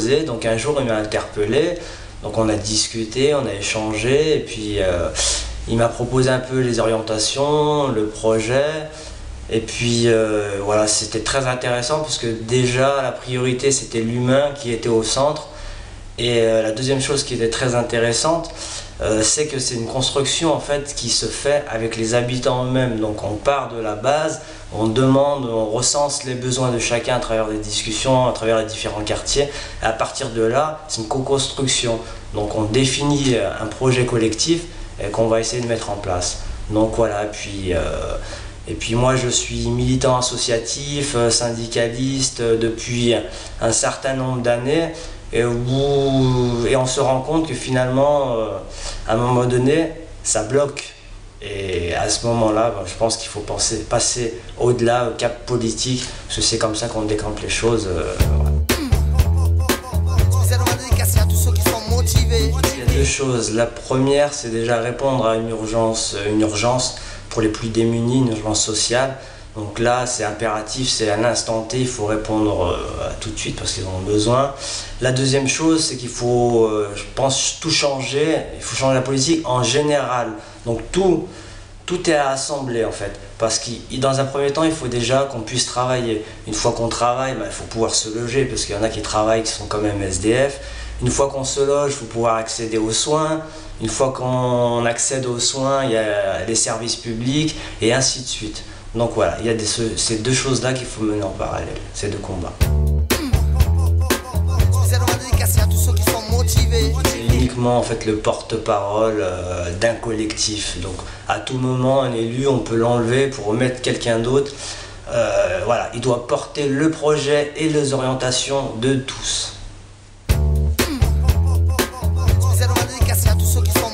proposé. Donc un jour il m'a interpellé, donc on a discuté, on a échangé, et puis il m'a proposé un peu les orientations, le projet. Et puis voilà, c'était très intéressant parce que déjà la priorité c'était l'humain qui était au centre. Et la deuxième chose qui était très intéressante, c'est que c'est une construction en fait qui se fait avec les habitants eux-mêmes. Donc on part de la base, on demande, on recense les besoins de chacun à travers des discussions, à travers les différents quartiers. Et à partir de là, c'est une co-construction. Donc on définit un projet collectif qu'on va essayer de mettre en place. Donc voilà, et puis moi je suis militant associatif, syndicaliste depuis un certain nombre d'années. Et on se rend compte que finalement, à un moment donné, ça bloque. Et à ce moment-là, je pense qu'il faut passer au-delà, au cap politique, parce que c'est comme ça qu'on décante les choses. Il y a deux choses. La première, c'est déjà répondre à une urgence pour les plus démunis, une urgence sociale. Donc là, c'est impératif, c'est à l'instant T, il faut répondre tout de suite parce qu'ils en ont besoin. La deuxième chose, c'est qu'il faut, je pense, tout changer. Il faut changer la politique en général. Donc tout est à assembler en fait. Parce que dans un premier temps, il faut déjà qu'on puisse travailler. Une fois qu'on travaille, il faut pouvoir se loger parce qu'il y en a qui travaillent qui sont quand même SDF. Une fois qu'on se loge, il faut pouvoir accéder aux soins. Une fois qu'on accède aux soins, il y a les services publics et ainsi de suite. Donc voilà, il y a ces deux choses-là qu'il faut mener en parallèle, ces deux combats. C'est uniquement en fait le porte-parole d'un collectif. Donc à tout moment, un élu, on peut l'enlever pour remettre quelqu'un d'autre. Voilà, il doit porter le projet et les orientations de tous.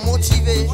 Motivé.